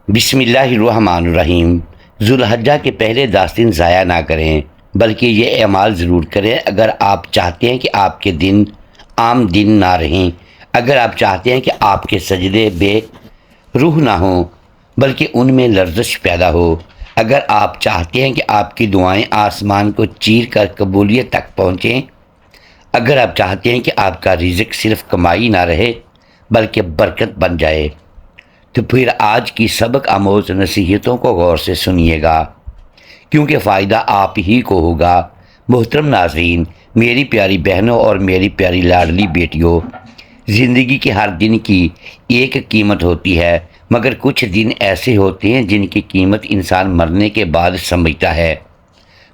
بسم اللہ الرحمن الرحیم۔ ذوالحجہ کے پہلے 10 دن ضائع نہ کریں، بلکہ یہ اعمال ضرور کریں اگر آپ چاہتے ہیں کہ آپ کے دن عام دن نہ رہیں، اگر آپ چاہتے ہیں کہ آپ کے سجدے بے روح نہ ہوں بلکہ ان میں لرزش پیدا ہو، اگر آپ چاہتے ہیں کہ آپ کی دعائیں آسمان کو چیر کر قبولیت تک پہنچیں، اگر آپ چاہتے ہیں کہ آپ کا رزق صرف کمائی نہ رہے بلکہ برکت بن جائے، تو پھر آج کی سبق آموز نصیحتوں کو غور سے سنیے گا، کیونکہ فائدہ آپ ہی کو ہوگا۔ محترم ناظرین، میری پیاری بہنوں اور میری پیاری لاڈلی بیٹیوں، زندگی کے ہر دن کی ایک قیمت ہوتی ہے، مگر کچھ دن ایسے ہوتے ہیں جن کی قیمت انسان مرنے کے بعد سمجھتا ہے۔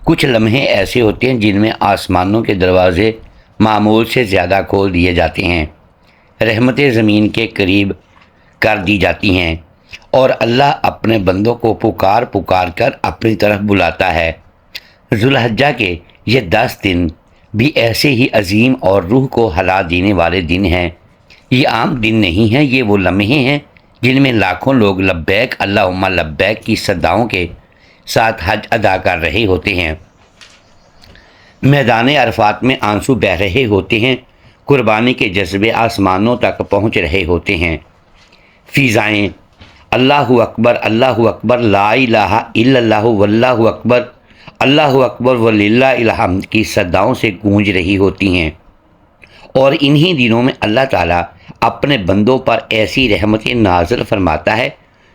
کچھ لمحے ایسے ہوتے ہیں جن میں آسمانوں کے دروازے معمول سے زیادہ کھول دیے جاتے ہیں، رحمتیں زمین کے قریب کر دی جاتی ہیں اور اللہ اپنے بندوں کو پکار پکار کر اپنی طرف بلاتا ہے۔ ذوالحجہ کے یہ 10 دن بھی ایسے ہی عظیم اور روح کو ہلا دینے والے دن ہیں۔ یہ عام دن نہیں ہیں، یہ وہ لمحے ہیں جن میں لاکھوں لوگ لبیک اللہم لبیک کی صداؤں کے ساتھ حج ادا کر رہے ہوتے ہیں، میدان عرفات میں آنسو بہہ رہے ہوتے ہیں، قربانی کے جذبے آسمانوں تک پہنچ رہے ہوتے ہیں، فضائیں اللہ اکبر لا الہ الا اللہ واللہ اکبر اللہ اکبر وللہ الحمد کی صداؤں سے گونج رہی ہوتی ہیں، اور انہی دنوں میں اللہ تعالیٰ اپنے بندوں پر ایسی رحمتیں نازل فرماتا ہے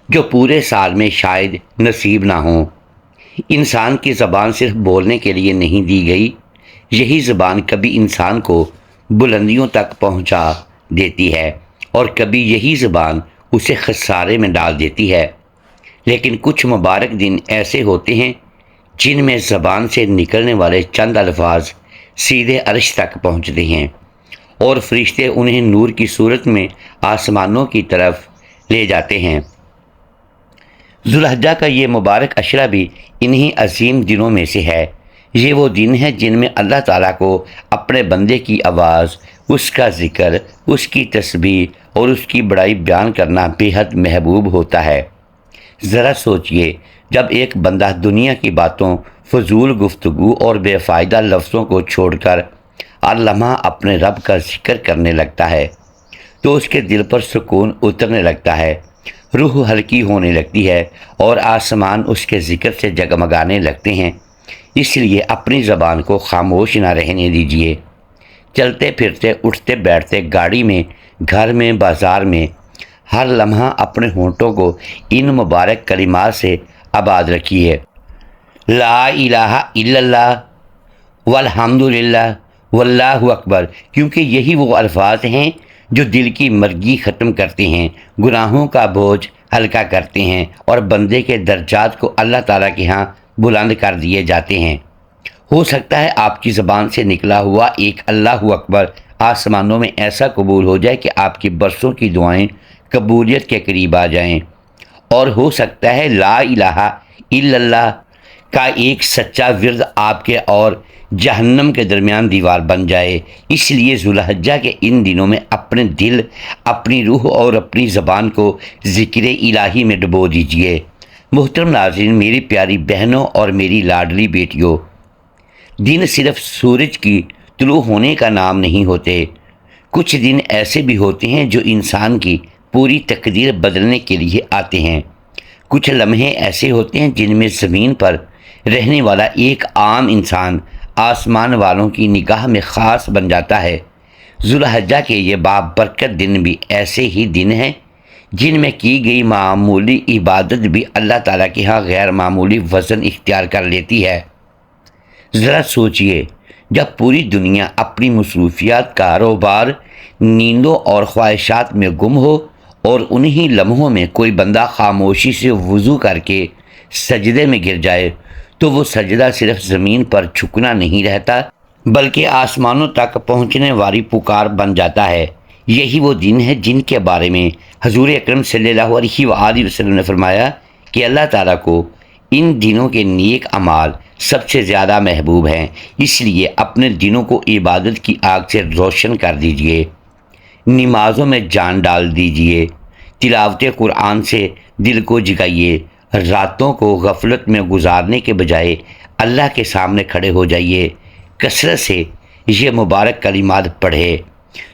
جو پورے سال میں شاید نصیب نہ ہوں۔ انسان کی زبان صرف بولنے کے لیے نہیں دی گئی، یہی زبان کبھی انسان کو بلندیوں تک پہنچا دیتی ہے اور کبھی یہی زبان اسے خسارے میں ڈال دیتی ہے۔ لیکن کچھ مبارک دن ایسے ہوتے ہیں جن میں زبان سے نکلنے والے چند الفاظ سیدھے عرش تک پہنچتے ہیں اور فرشتے انہیں نور کی صورت میں آسمانوں کی طرف لے جاتے ہیں۔ ذوالحجہ کا یہ مبارک عشرہ بھی انہی عظیم دنوں میں سے ہے۔ یہ وہ دن ہے جن میں اللہ تعالیٰ کو اپنے بندے کی آواز، اس کا ذکر، اس کی تسبیح اور اس کی بڑائی بیان کرنا بے حد محبوب ہوتا ہے۔ ذرا سوچئے، جب ایک بندہ دنیا کی باتوں، فضول گفتگو اور بے فائدہ لفظوں کو چھوڑ کر ہر لمحہ اپنے رب کا ذکر کرنے لگتا ہے تو اس کے دل پر سکون اترنے لگتا ہے، روح ہلکی ہونے لگتی ہے اور آسمان اس کے ذکر سے جگمگانے لگتے ہیں۔ اس لیے اپنی زبان کو خاموش نہ رہنے دیجیے۔ چلتے پھرتے، اٹھتے بیٹھتے، گاڑی میں، گھر میں، بازار میں، ہر لمحہ اپنے ہونٹوں کو ان مبارک کلمات سے آباد رکھیے۔ لا الہ الا اللہ والحمد للہ واللہ اکبر، کیونکہ یہی وہ الفاظ ہیں جو دل کی مرگی ختم کرتے ہیں، گناہوں کا بوجھ ہلکا کرتے ہیں اور بندے کے درجات کو اللہ تعالیٰ کے ہاں بلند کر دیے جاتے ہیں۔ ہو سکتا ہے آپ کی زبان سے نکلا ہوا ایک اللہ اکبر آسمانوں میں ایسا قبول ہو جائے کہ آپ کی برسوں کی دعائیں قبولیت کے قریب آ جائیں، اور ہو سکتا ہے لا الہ الا اللہ کا ایک سچا ورد آپ کے اور جہنم کے درمیان دیوار بن جائے۔ اس لیے ذوالحجہ کے ان دنوں میں اپنے دل، اپنی روح اور اپنی زبان کو ذکر الہی میں ڈبو دیجیے۔ محترم ناظرین، میری پیاری بہنوں اور میری لاڈلی بیٹیوں، دن صرف سورج کی طلوع ہونے کا نام نہیں ہوتے، کچھ دن ایسے بھی ہوتے ہیں جو انسان کی پوری تقدیر بدلنے کے لیے آتے ہیں۔ کچھ لمحے ایسے ہوتے ہیں جن میں زمین پر رہنے والا ایک عام انسان آسمان والوں کی نگاہ میں خاص بن جاتا ہے۔ ذوالحجہ کے یہ بابرکت دن بھی ایسے ہی دن ہیں جن میں کی گئی معمولی عبادت بھی اللہ تعالیٰ کے ہاں غیر معمولی وزن اختیار کر لیتی ہے۔ ذرا سوچئے، جب پوری دنیا اپنی مصروفیات، کاروبار، نیندوں اور خواہشات میں گم ہو اور انہی لمحوں میں کوئی بندہ خاموشی سے وضو کر کے سجدے میں گر جائے تو وہ سجدہ صرف زمین پر جھکنا نہیں رہتا بلکہ آسمانوں تک پہنچنے والی پکار بن جاتا ہے۔ یہی وہ دن ہے جن کے بارے میں حضور اکرم صلی اللہ علیہ وآلہ وسلم نے فرمایا کہ اللہ تعالیٰ کو ان دنوں کے نیک اعمال سب سے زیادہ محبوب ہیں، اس لیے اپنے دنوں کو عبادت کی آگ سے روشن کر دیجئے، نمازوں میں جان ڈال دیجئے، تلاوت قرآن سے دل کو جگائیے، راتوں کو غفلت میں گزارنے کے بجائے اللہ کے سامنے کھڑے ہو جائیے، کثرت سے یہ مبارک کلمات پڑھے،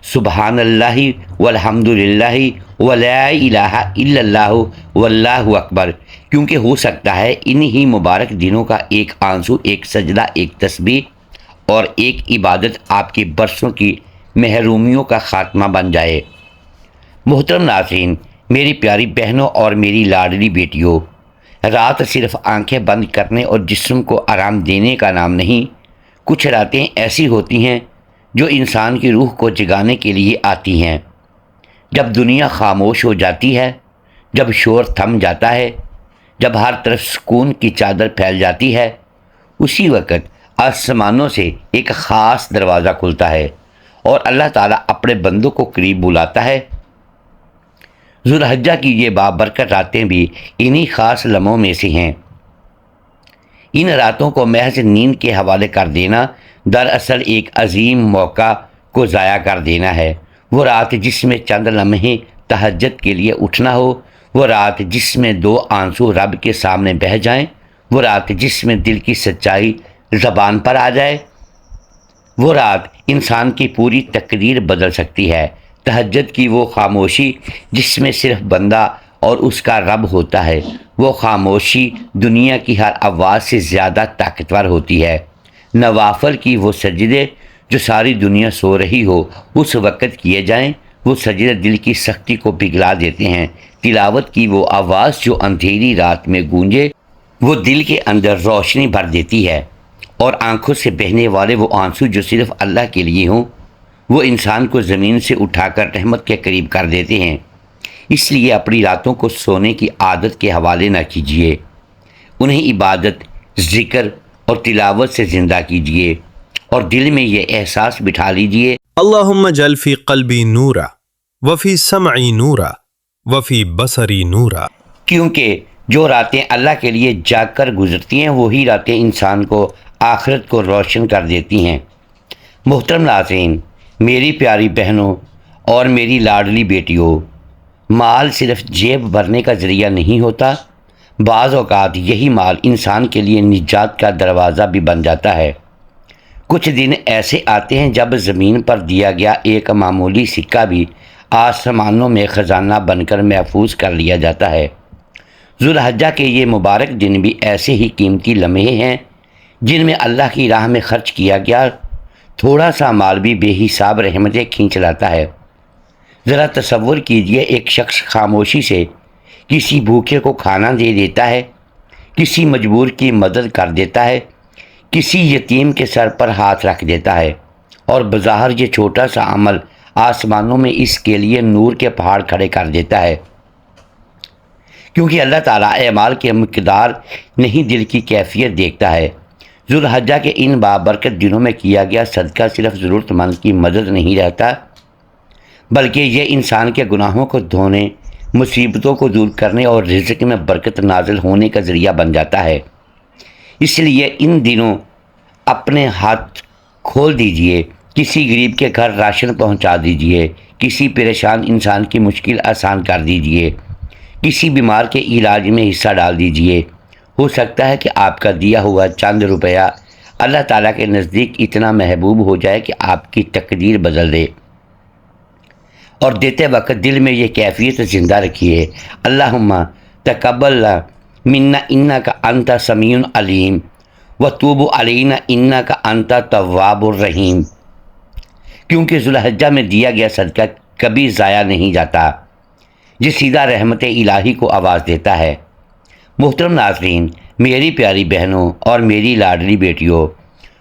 سبحان اللہ والحمد للہ ولا الہ الا اللہ واللہ اکبر، کیونکہ ہو سکتا ہے انہی مبارک دنوں کا ایک آنسو، ایک سجدہ، ایک تسبیح اور ایک عبادت آپ کی برسوں کی محرومیوں کا خاتمہ بن جائے۔ محترم ناظرین، میری پیاری بہنوں اور میری لاڈلی بیٹیوں، رات صرف آنکھیں بند کرنے اور جسم کو آرام دینے کا نام نہیں، کچھ راتیں ایسی ہوتی ہیں جو انسان کی روح کو جگانے کے لیے آتی ہیں۔ جب دنیا خاموش ہو جاتی ہے، جب شور تھم جاتا ہے، جب ہر طرف سکون کی چادر پھیل جاتی ہے، اسی وقت آسمانوں سے ایک خاص دروازہ کھلتا ہے اور اللہ تعالیٰ اپنے بندوں کو قریب بلاتا ہے۔ ذوالحجہ کی یہ بابرکت راتیں بھی انہی خاص لمحوں میں سے ہیں۔ ان راتوں کو محض نیند کے حوالے کر دینا دراصل ایک عظیم موقع کو ضائع کر دینا ہے۔ وہ رات جس میں چند لمحے تہجد کے لیے اٹھنا ہو، وہ رات جس میں 2 آنسو رب کے سامنے بہہ جائیں، وہ رات جس میں دل کی سچائی زبان پر آ جائے، وہ رات انسان کی پوری تقدیر بدل سکتی ہے۔ تہجد کی وہ خاموشی جس میں صرف بندہ اور اس کا رب ہوتا ہے، وہ خاموشی دنیا کی ہر آواز سے زیادہ طاقتور ہوتی ہے۔ نوافل کی وہ سجدے جو ساری دنیا سو رہی ہو اس وقت کیے جائیں، وہ سجدے دل کی سختی کو پگھلا دیتے ہیں۔ تلاوت کی وہ آواز جو اندھیری رات میں گونجے، وہ دل کے اندر روشنی بھر دیتی ہے، اور آنکھوں سے بہنے والے وہ آنسو جو صرف اللہ کے لیے ہوں، وہ انسان کو زمین سے اٹھا کر رحمت کے قریب کر دیتے ہیں۔ اس لیے اپنی راتوں کو سونے کی عادت کے حوالے نہ کیجیے، انہیں عبادت، ذکر اور تلاوت سے زندہ کیجیے، اور دل میں یہ احساس بٹھا لیجیے، اللہم اجعل فی قلبی نورا وفی سمعی نورا وفی بصری نورا، کیونکہ جو راتیں اللہ کے لیے جاگ کر گزرتی ہیں وہی راتیں انسان کو آخرت کو روشن کر دیتی ہیں۔ محترم ناظرین، میری پیاری بہنوں اور میری لاڈلی بیٹیوں، مال صرف جیب بھرنے کا ذریعہ نہیں ہوتا، بعض اوقات یہی مال انسان کے لیے نجات کا دروازہ بھی بن جاتا ہے۔ کچھ دن ایسے آتے ہیں جب زمین پر دیا گیا ایک معمولی سکہ بھی آسمانوں میں خزانہ بن کر محفوظ کر لیا جاتا ہے۔ ذوالحجہ کے یہ مبارک دن بھی ایسے ہی قیمتی لمحے ہیں جن میں اللہ کی راہ میں خرچ کیا گیا تھوڑا سا مال بھی بے حساب رحمتیں کھینچ لاتا ہے۔ ذرا تصور کیجئے، ایک شخص خاموشی سے کسی بھوکے کو کھانا دے دیتا ہے، کسی مجبور کی مدد کر دیتا ہے، کسی یتیم کے سر پر ہاتھ رکھ دیتا ہے، اور بظاہر یہ چھوٹا سا عمل آسمانوں میں اس کے لیے نور کے پہاڑ کھڑے کر دیتا ہے، کیونکہ اللہ تعالیٰ اعمال کے مقدار نہیں دل کی کیفیت دیکھتا ہے۔ ذوالحجہ کے ان بابرکت دنوں میں کیا گیا صدقہ صرف ضرورت مند کی مدد نہیں رہتا، بلکہ یہ انسان کے گناہوں کو دھونے، مصیبتوں کو دور کرنے اور رزق میں برکت نازل ہونے کا ذریعہ بن جاتا ہے۔ اس لیے ان دنوں اپنے ہاتھ کھول دیجئے، کسی غریب کے گھر راشن پہنچا دیجئے، کسی پریشان انسان کی مشکل آسان کر دیجئے، کسی بیمار کے علاج میں حصہ ڈال دیجئے۔ ہو سکتا ہے کہ آپ کا دیا ہوا چند روپیہ اللہ تعالیٰ کے نزدیک اتنا محبوب ہو جائے کہ آپ کی تقدیر بدل دے۔ اور دیتے وقت دل میں یہ کیفیت زندہ رکھیے، اللہم تقبل منا انک انت سمیع علیم وتوب علینا انک انت تواب الرحیم، کیونکہ ذوالحجہ میں دیا گیا صدقہ کبھی ضائع نہیں جاتا، یہ سیدھا رحمت الہی کو آواز دیتا ہے۔ محترم ناظرین، میری پیاری بہنوں اور میری لاڈلی بیٹیوں،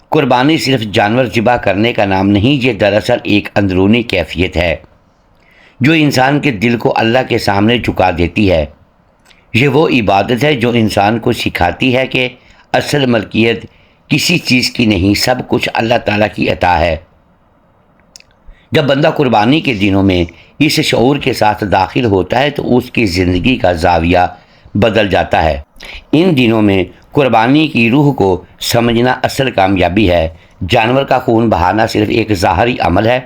قربانی صرف جانور ذبح کرنے کا نام نہیں، یہ دراصل ایک اندرونی کیفیت ہے جو انسان کے دل کو اللہ کے سامنے جھکا دیتی ہے۔ یہ وہ عبادت ہے جو انسان کو سکھاتی ہے کہ اصل ملکیت کسی چیز کی نہیں، سب کچھ اللہ تعالیٰ کی عطا ہے۔ جب بندہ قربانی کے دنوں میں اس شعور کے ساتھ داخل ہوتا ہے تو اس کی زندگی کا زاویہ بدل جاتا ہے۔ ان دنوں میں قربانی کی روح کو سمجھنا اصل کامیابی ہے۔ جانور کا خون بہانا صرف ایک ظاہری عمل ہے،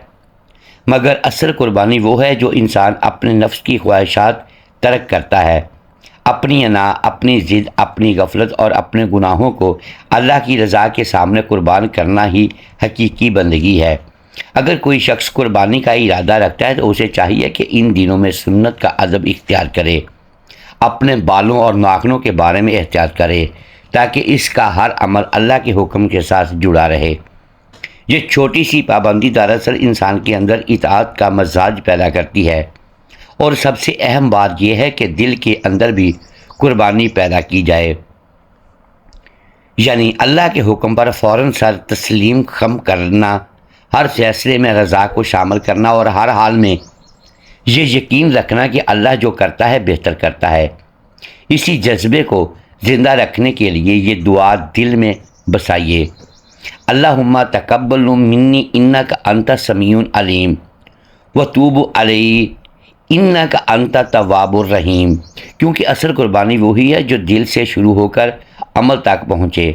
مگر اصل قربانی وہ ہے جو انسان اپنے نفس کی خواہشات ترک کرتا ہے، اپنی انا، اپنی ضد، اپنی غفلت اور اپنے گناہوں کو اللہ کی رضا کے سامنے قربان کرنا ہی حقیقی بندگی ہے۔ اگر کوئی شخص قربانی کا ارادہ رکھتا ہے تو اسے چاہیے کہ ان دنوں میں سنت کا ادب اختیار کرے، اپنے بالوں اور ناخنوں کے بارے میں احتیاط کرے تاکہ اس کا ہر عمل اللہ کے حکم کے ساتھ جڑا رہے۔ یہ چھوٹی سی پابندی دراصل انسان کے اندر اطاعت کا مزاج پیدا کرتی ہے، اور سب سے اہم بات یہ ہے کہ دل کے اندر بھی قربانی پیدا کی جائے، یعنی اللہ کے حکم پر فوراً سر تسلیم خم کرنا، ہر فیصلے میں رضا کو شامل کرنا اور ہر حال میں یہ یقین رکھنا کہ اللہ جو کرتا ہے بہتر کرتا ہے۔ اسی جذبے کو زندہ رکھنے کے لیے یہ دعا دل میں بسائیے: اللہم تقبل منی انک انت سمیع علیم وتوب علی انک انت تواب الرحیم، کیونکہ اصل قربانی وہی ہے جو دل سے شروع ہو کر عمل تک پہنچے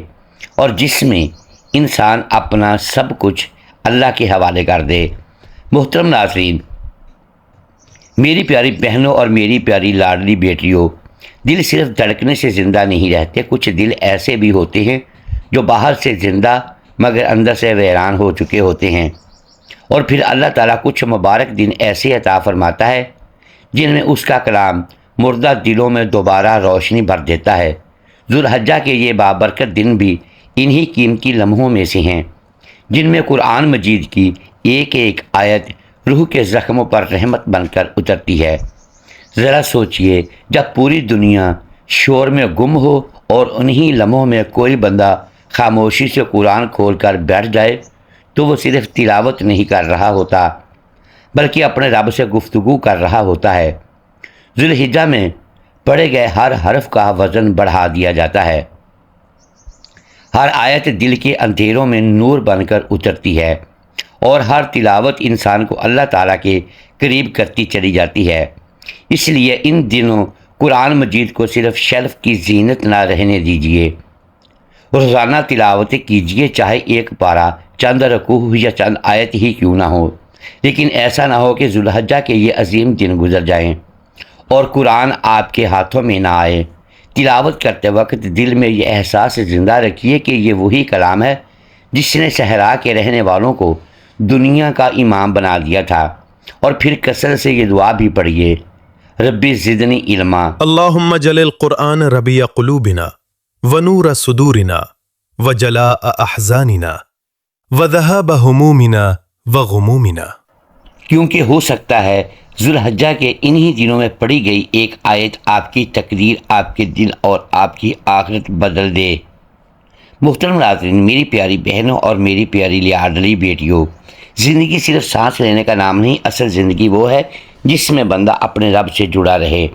اور جس میں انسان اپنا سب کچھ اللہ کے حوالے کر دے۔ محترم ناظرین، میری پیاری بہنوں اور میری پیاری لاڈلی بیٹیوں، دل صرف دھڑکنے سے زندہ نہیں رہتے، کچھ دل ایسے بھی ہوتے ہیں جو باہر سے زندہ مگر اندر سے ویران ہو چکے ہوتے ہیں، اور پھر اللہ تعالیٰ کچھ مبارک دن ایسے عطا فرماتا ہے جن میں اس کا کلام مردہ دلوں میں دوبارہ روشنی بھر دیتا ہے۔ ذوالحجہ کے یہ بابرکت دن بھی انہی قیمتی لمحوں میں سے ہیں جن میں قرآن مجید کی ایک ایک آیت روح کے زخموں پر رحمت بن کر اترتی ہے۔ ذرا سوچئے، جب پوری دنیا شور میں گم ہو اور انہی لمحوں میں کوئی بندہ خاموشی سے قرآن کھول کر بیٹھ جائے تو وہ صرف تلاوت نہیں کر رہا ہوتا بلکہ اپنے رب سے گفتگو کر رہا ہوتا ہے۔ ذوالحجہ میں پڑھے گئے ہر حرف کا وزن بڑھا دیا جاتا ہے، ہر آیت دل کے اندھیروں میں نور بن کر اترتی ہے اور ہر تلاوت انسان کو اللہ تعالیٰ کے قریب کرتی چلی جاتی ہے۔ اس لیے ان دنوں قرآن مجید کو صرف شیلف کی زینت نہ رہنے دیجیے، روزانہ تلاوتیں کیجیے، چاہے ایک پارہ، چند رکوع یا چند آیت ہی کیوں نہ ہو، لیکن ایسا نہ ہو کہ ذوالحجہ کے یہ عظیم دن گزر جائیں اور قرآن آپ کے ہاتھوں میں نہ آئے۔ تلاوت کرتے وقت دل میں یہ احساس زندہ رکھیے کہ یہ وہی کلام ہے جس نے صحرا کے رہنے والوں کو دنیا کا امام بنا دیا تھا، اور پھر کثرت سے یہ دعا بھی پڑھیے: ربی زدنی علما۔ اللہم جل القرآن ربیع قلوبنا ونور صدورنا وجلاء احزاننا وذہاب ہمومنا وغمومنا۔ کیونکہ ہو سکتا ہے ذوالحجہ کے انہی دنوں میں پڑھی گئی ایک آیت آپ کی تقدیر، آپ کے دل اور آپ کی آخرت بدل دے۔ محترم ناظرین، میری پیاری بہنوں اور میری پیاری لاڈلی بیٹیوں، زندگی صرف سانس لینے کا نام نہیں، اصل زندگی وہ ہے جس میں بندہ اپنے رب سے جڑا رہے۔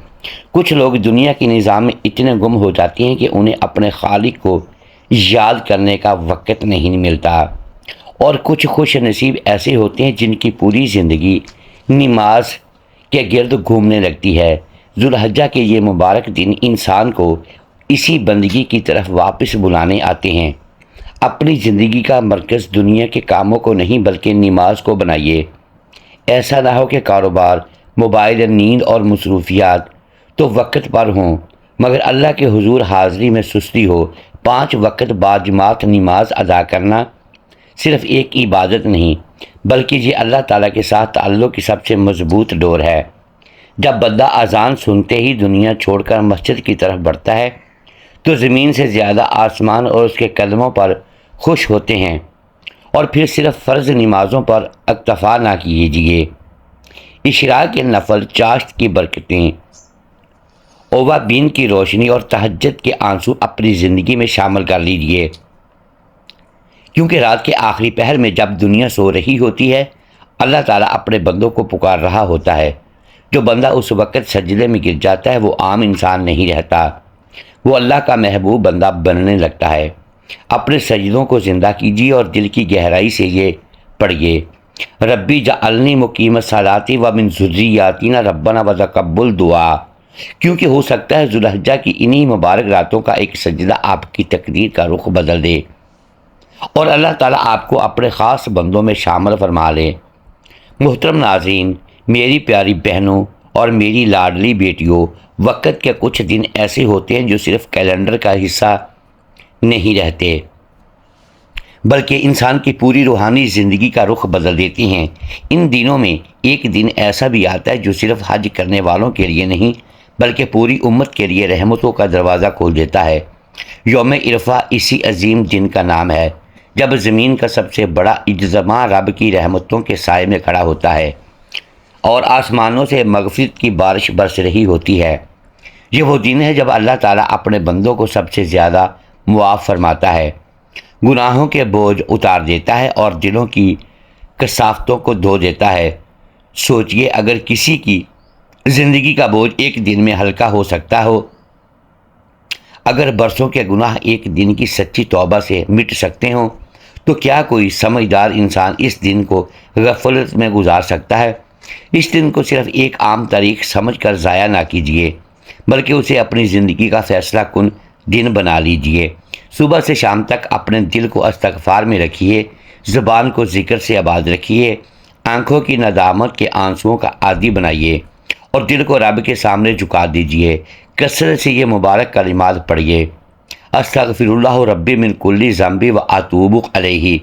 کچھ لوگ دنیا کے نظام میں اتنے گم ہو جاتے ہیں کہ انہیں اپنے خالق کو یاد کرنے کا وقت نہیں ملتا، اور کچھ خوش نصیب ایسے ہوتے ہیں جن کی پوری زندگی نماز کے گرد گھومنے لگتی ہے۔ ذوالحجہ کے یہ مبارک دن انسان کو اسی بندگی کی طرف واپس بلانے آتے ہیں۔ اپنی زندگی کا مرکز دنیا کے کاموں کو نہیں بلکہ نماز کو بنائیے۔ ایسا نہ ہو کہ کاروبار، موبائل، نیند اور مصروفیات تو وقت پر ہوں مگر اللہ کے حضور حاضری میں سستی ہو۔ 5 وقت باجماعت نماز ادا کرنا صرف ایک عبادت نہیں بلکہ یہ اللہ تعالیٰ کے ساتھ تعلق کی سب سے مضبوط ڈور ہے۔ جب بندہ اذان سنتے ہی دنیا چھوڑ کر مسجد کی طرف بڑھتا ہے تو زمین سے زیادہ آسمان اور اس کے قدموں پر خوش ہوتے ہیں، اور پھر صرف فرض نمازوں پر اکتفا نہ کیجیے۔ اشراق کے نفل، چاشت کی برکتیں، اوابین کی روشنی اور تہجد کے آنسو اپنی زندگی میں شامل کر لیجیے، کیونکہ رات کے آخری پہر میں جب دنیا سو رہی ہوتی ہے اللہ تعالیٰ اپنے بندوں کو پکار رہا ہوتا ہے۔ جو بندہ اس وقت سجدے میں گر جاتا ہے وہ عام انسان نہیں رہتا، وہ اللہ کا محبوب بندہ بننے لگتا ہے۔ اپنے سجدوں کو زندہ کیجیے اور دل کی گہرائی سے یہ پڑھیے: ربی جعلنی مقیم الصلاۃ ومن ذریاتی ربنا وتقبل دعا، کیونکہ ہو سکتا ہے ذوالحجہ کی انہی مبارک راتوں کا ایک سجدہ آپ کی تقدیر کا رخ بدل دے اور اللہ تعالیٰ آپ کو اپنے خاص بندوں میں شامل فرما لے۔ محترم ناظرین، میری پیاری بہنوں اور میری لاڈلی بیٹیوں، وقت کے کچھ دن ایسے ہوتے ہیں جو صرف کیلنڈر کا حصہ نہیں رہتے بلکہ انسان کی پوری روحانی زندگی کا رخ بدل دیتی ہیں۔ ان دنوں میں ایک دن ایسا بھی آتا ہے جو صرف حج کرنے والوں کے لیے نہیں بلکہ پوری امت کے لیے رحمتوں کا دروازہ کھول دیتا ہے۔ یوم عرفہ اسی عظیم دن کا نام ہے جب زمین کا سب سے بڑا اجتماع رب کی رحمتوں کے سائے میں کھڑا ہوتا ہے اور آسمانوں سے مغفرت کی بارش برس رہی ہوتی ہے۔ یہ وہ دن ہے جب اللہ تعالیٰ اپنے بندوں کو سب سے زیادہ معاف فرماتا ہے، گناہوں کے بوجھ اتار دیتا ہے اور دلوں کی کثافتوں کو دھو دیتا ہے۔ سوچئے، اگر کسی کی زندگی کا بوجھ ایک دن میں ہلکا ہو سکتا ہو، اگر برسوں کے گناہ ایک دن کی سچی توبہ سے مٹ سکتے ہوں، تو کیا کوئی سمجھدار انسان اس دن کو غفلت میں گزار سکتا ہے؟ اس دن کو صرف ایک عام تاریخ سمجھ کر ضائع نہ کیجیے بلکہ اسے اپنی زندگی کا فیصلہ کن دن بنا لیجیے۔ صبح سے شام تک اپنے دل کو استغفار میں رکھیے، زبان کو ذکر سے آباد رکھیے، آنکھوں کی ندامت کے آنسوؤں کا عادی بنائیے اور دل کو رب کے سامنے جھکا دیجیے۔ کثرت سے یہ مبارک کلمات پڑھیے، استغفر اللہ ربی من کل ذنب و اتوب علیہ،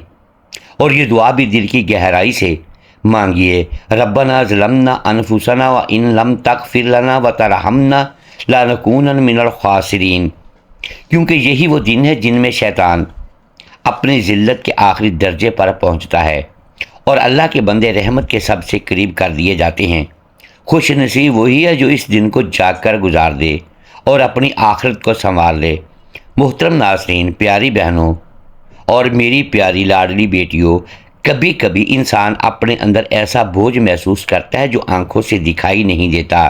اور یہ دعا بھی دل کی گہرائی سے مانگیے، ربنا ظلمنا انفسنا و ان لم تغفر لنا و ترحمنا لنکونن من الخاسرین، کیونکہ یہی وہ دن ہے جن میں شیطان اپنی ذلت کے آخری درجے پر پہنچتا ہے اور اللہ کے بندے رحمت کے سب سے قریب کر دیے جاتے ہیں۔ خوش نصیب وہی ہے جو اس دن کو جاگ کر گزار دے اور اپنی آخرت کو سنوار لے۔ محترم ناظرین، پیاری بہنوں اور میری پیاری لاڈلی بیٹیوں، کبھی کبھی انسان اپنے اندر ایسا بوجھ محسوس کرتا ہے جو آنکھوں سے دکھائی نہیں دیتا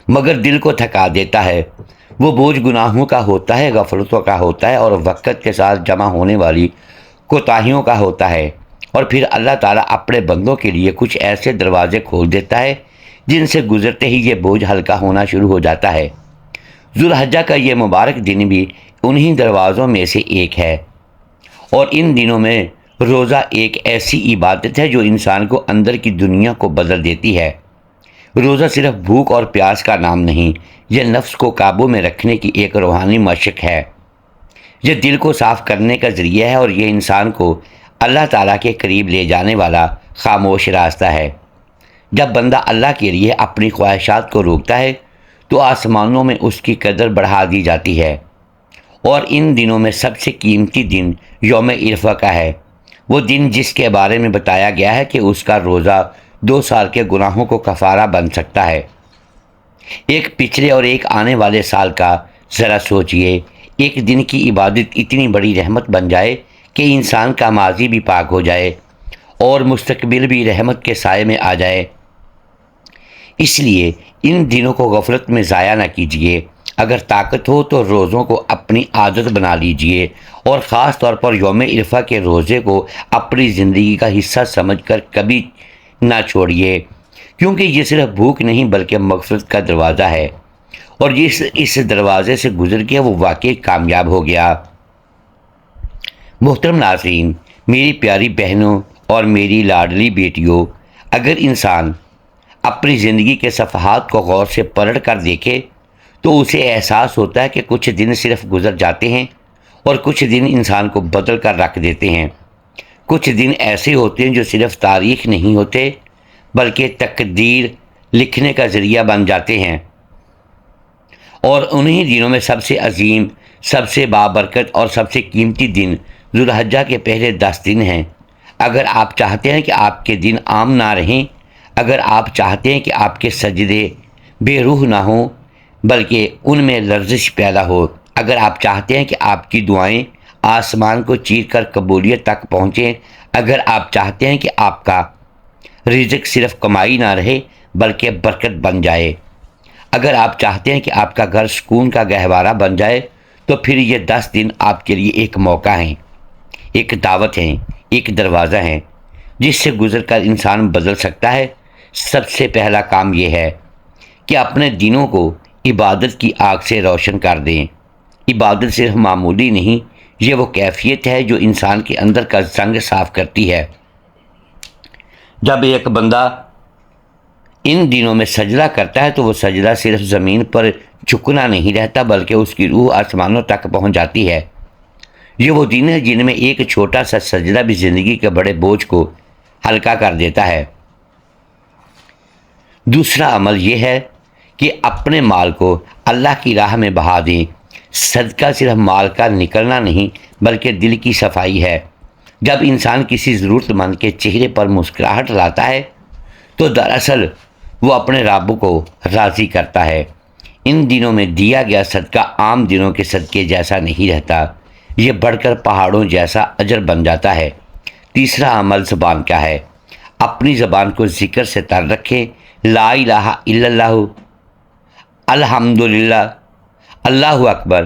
مگر دل کو تھکا دیتا ہے۔ وہ بوجھ گناہوں کا ہوتا ہے، غفلتوں کا ہوتا ہے اور وقت کے ساتھ جمع ہونے والی کوتاہیوں کا ہوتا ہے، اور پھر اللہ تعالیٰ اپنے بندوں کے لیے کچھ ایسے دروازے کھول دیتا ہے جن سے گزرتے ہی یہ بوجھ ہلکا ہونا شروع ہو جاتا ہے۔ ذوالحجہ کا یہ مبارک دن بھی انہی دروازوں میں سے ایک ہے، اور ان دنوں میں روزہ ایک ایسی عبادت ہے جو انسان کو اندر کی دنیا کو بدل دیتی ہے۔ روزہ صرف بھوک اور پیاس کا نام نہیں، یہ نفس کو قابو میں رکھنے کی ایک روحانی مشق ہے۔ یہ دل کو صاف کرنے کا ذریعہ ہے اور یہ انسان کو اللہ تعالیٰ کے قریب لے جانے والا خاموش راستہ ہے۔ جب بندہ اللہ کے لیے اپنی خواہشات کو روکتا ہے تو آسمانوں میں اس کی قدر بڑھا دی جاتی ہے، اور ان دنوں میں سب سے قیمتی دن یوم عرفہ کا ہے، وہ دن جس کے بارے میں بتایا گیا ہے کہ اس کا روزہ 2 سال کے گناہوں کو کفارہ بن سکتا ہے۔ ایک پچھلے اور ایک آنے والے سال کا ذرا سوچئے، ایک دن کی عبادت اتنی بڑی رحمت بن جائے کہ انسان کا ماضی بھی پاک ہو جائے اور مستقبل بھی رحمت کے سائے میں آ جائے۔ اس لیے ان دنوں کو غفلت میں ضائع نہ کیجیے۔ اگر طاقت ہو تو روزوں کو اپنی عادت بنا لیجئے، اور خاص طور پر یوم عرفہ کے روزے کو اپنی زندگی کا حصہ سمجھ کر کبھی نہ چھوڑیے، کیونکہ یہ صرف بھوک نہیں بلکہ مغفرت کا دروازہ ہے، اور اس دروازے سے گزر کے وہ واقعی کامیاب ہو گیا۔ محترم ناظرین، میری پیاری بہنوں اور میری لاڈلی بیٹیوں، اگر انسان اپنی زندگی کے صفحات کو غور سے پلٹ کر دیکھے تو اسے احساس ہوتا ہے کہ کچھ دن صرف گزر جاتے ہیں اور کچھ دن انسان کو بدل کر رکھ دیتے ہیں۔ کچھ دن ایسے ہوتے ہیں جو صرف تاریخ نہیں ہوتے بلکہ تقدیر لکھنے کا ذریعہ بن جاتے ہیں، اور انہی دنوں میں سب سے عظیم، سب سے بابرکت اور سب سے قیمتی دن ذوالحجہ کے پہلے 10 دن ہیں۔ اگر آپ چاہتے ہیں کہ آپ کے دن عام نہ رہیں، اگر آپ چاہتے ہیں کہ آپ کے سجدے بے روح نہ ہوں بلکہ ان میں لرزش پیدا ہو، اگر آپ چاہتے ہیں کہ آپ کی دعائیں آسمان کو چیر کر قبولیت تک پہنچیں، اگر آپ چاہتے ہیں کہ آپ کا رزق صرف کمائی نہ رہے بلکہ برکت بن جائے، اگر آپ چاہتے ہیں کہ آپ کا گھر سکون کا گہوارہ بن جائے، تو پھر یہ 10 دن آپ کے لیے ایک موقع ہیں، ایک دعوت ہیں، ایک دروازہ ہیں جس سے گزر کر انسان بدل سکتا ہے۔ سب سے پہلا کام یہ ہے کہ اپنے دنوں کو عبادت کی آگ سے روشن کر دیں۔ عبادت صرف معمولی نہیں، یہ وہ کیفیت ہے جو انسان کے اندر کا زنگ صاف کرتی ہے۔ جب ایک بندہ ان دنوں میں سجدہ کرتا ہے تو وہ سجدہ صرف زمین پر جھکنا نہیں رہتا بلکہ اس کی روح آسمانوں تک پہنچ جاتی ہے۔ یہ وہ دن ہے جن میں ایک چھوٹا سا سجدہ بھی زندگی کے بڑے بوجھ کو ہلکا کر دیتا ہے۔ دوسرا عمل یہ ہے کہ اپنے مال کو اللہ کی راہ میں بہا دیں۔ صدقہ صرف مال کا نکلنا نہیں بلکہ دل کی صفائی ہے۔ جب انسان کسی ضرورت مند کے چہرے پر مسکراہٹ لاتا ہے تو دراصل وہ اپنے رب کو راضی کرتا ہے۔ ان دنوں میں دیا گیا صدقہ عام دنوں کے صدقے جیسا نہیں رہتا، یہ بڑھ کر پہاڑوں جیسا اجر بن جاتا ہے۔ تیسرا عمل زبان کا ہے۔ اپنی زبان کو ذکر سے تر رکھیں۔ لا الہ الا اللہ، الحمدللہ، اللہ اکبر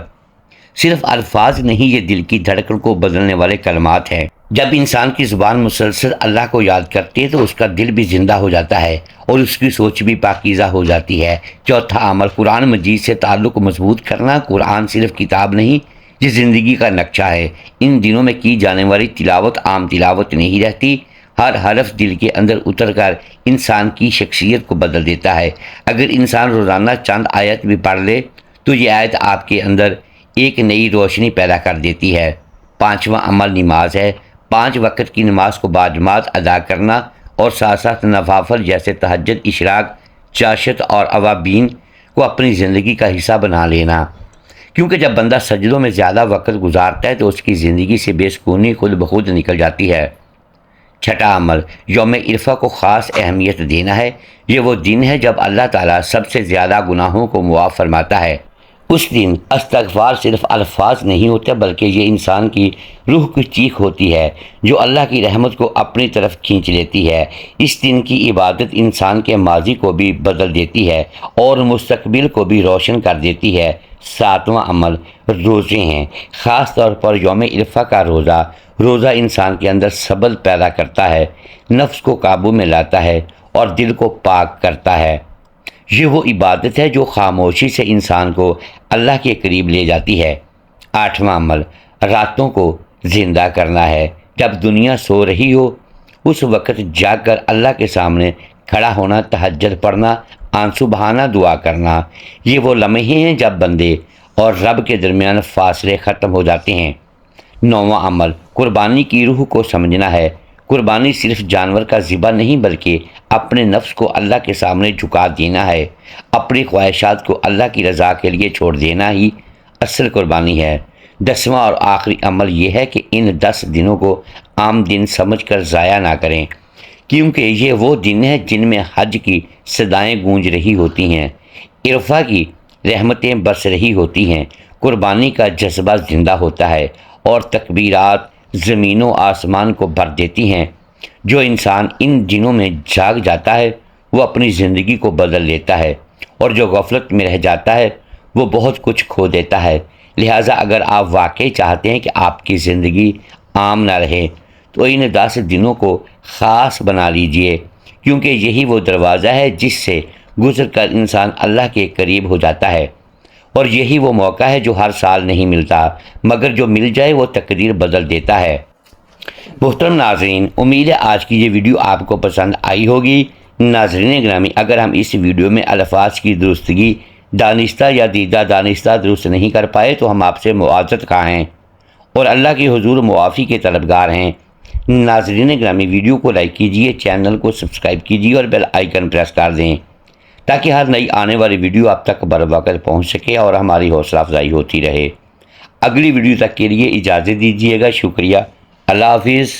صرف الفاظ نہیں، یہ دل کی دھڑکن کو بدلنے والے کلمات ہیں۔ جب انسان کی زبان مسلسل اللہ کو یاد کرتی ہے تو اس کا دل بھی زندہ ہو جاتا ہے اور اس کی سوچ بھی پاکیزہ ہو جاتی ہے۔ چوتھا عمل قرآن مجید سے تعلق مضبوط کرنا۔ قرآن صرف کتاب نہیں، یہ زندگی کا نقشہ ہے۔ ان دنوں میں کی جانے والی تلاوت عام تلاوت نہیں رہتی، ہر حرف دل کے اندر اتر کر انسان کی شخصیت کو بدل دیتا ہے۔ اگر انسان روزانہ چند آیت بھی پڑھ لے تو یہ آیت آپ کے اندر ایک نئی روشنی پیدا کر دیتی ہے۔ پانچواں عمل نماز ہے۔ 5 وقت کی نماز کو باجماعت ادا کرنا اور ساتھ ساتھ نوافل جیسے تہجد، اشراق، چاشت اور اوابین کو اپنی زندگی کا حصہ بنا لینا، کیونکہ جب بندہ سجدوں میں زیادہ وقت گزارتا ہے تو اس کی زندگی سے بے سکونی خود بخود نکل جاتی ہے۔ چھٹا عمل یوم عرفہ کو خاص اہمیت دینا ہے۔ یہ وہ دن ہے جب اللہ تعالیٰ سب سے زیادہ گناہوں کو معاف فرماتا ہے۔ اس دن استغفار صرف الفاظ نہیں ہوتے بلکہ یہ انسان کی روح کی چیخ ہوتی ہے جو اللہ کی رحمت کو اپنی طرف کھینچ لیتی ہے۔ اس دن کی عبادت انسان کے ماضی کو بھی بدل دیتی ہے اور مستقبل کو بھی روشن کر دیتی ہے۔ ساتواں عمل روزے ہیں۔ خاص طور پر یوم عرفہ کا روزہ انسان کے اندر صبر پیدا کرتا ہے، نفس کو قابو میں لاتا ہے اور دل کو پاک کرتا ہے۔ یہ وہ عبادت ہے جو خاموشی سے انسان کو اللہ کے قریب لے جاتی ہے۔ آٹھواں عمل راتوں کو زندہ کرنا ہے۔ جب دنیا سو رہی ہو اس وقت جاگ کر اللہ کے سامنے کھڑا ہونا، تہجد پڑھنا، آنسو بہانا، دعا کرنا، یہ وہ لمحے ہیں جب بندے اور رب کے درمیان فاصلے ختم ہو جاتے ہیں۔ نوواں عمل قربانی کی روح کو سمجھنا ہے۔ قربانی صرف جانور کا ذبح نہیں بلکہ اپنے نفس کو اللہ کے سامنے جھکا دینا ہے۔ اپنی خواہشات کو اللہ کی رضا کے لیے چھوڑ دینا ہی اصل قربانی ہے۔ 10واں اور آخری عمل یہ ہے کہ ان 10 دنوں کو عام دن سمجھ کر ضائع نہ کریں، کیونکہ یہ وہ دن ہیں جن میں حج کی صدائیں گونج رہی ہوتی ہیں، عرفہ کی رحمتیں برس رہی ہوتی ہیں، قربانی کا جذبہ زندہ ہوتا ہے اور تکبیرات زمین و آسمان کو بھر دیتی ہیں۔ جو انسان ان دنوں میں جاگ جاتا ہے وہ اپنی زندگی کو بدل لیتا ہے اور جو غفلت میں رہ جاتا ہے وہ بہت کچھ کھو دیتا ہے۔ لہٰذا اگر آپ واقعی چاہتے ہیں کہ آپ کی زندگی عام نہ رہے تو ان 10 دنوں کو خاص بنا لیجئے، کیونکہ یہی وہ دروازہ ہے جس سے گزر کر انسان اللہ کے قریب ہو جاتا ہے، اور یہی وہ موقع ہے جو ہر سال نہیں ملتا مگر جو مل جائے وہ تقدیر بدل دیتا ہے۔ محترم ناظرین، امید ہے آج کی یہ ویڈیو آپ کو پسند آئی ہوگی۔ ناظرین گرامی، اگر ہم اس ویڈیو میں الفاظ کی درستگی دانستہ یا دیدہ دانستہ درست نہیں کر پائے تو ہم آپ سے معذرت خواہ ہیں اور اللہ کے حضور معافی کے طلبگار ہیں۔ ناظرین گرامی، ویڈیو کو لائک کیجئے، چینل کو سبسکرائب کیجئے اور بیل آئیکن پریس کر دیں تاکہ ہر نئی آنے والی ویڈیو آپ تک بر وقت پہنچ سکے اور ہماری حوصلہ افزائی ہوتی رہے۔ اگلی ویڈیو تک کے لیے اجازت دیجیے گا۔ شکریہ۔ اللہ حافظ۔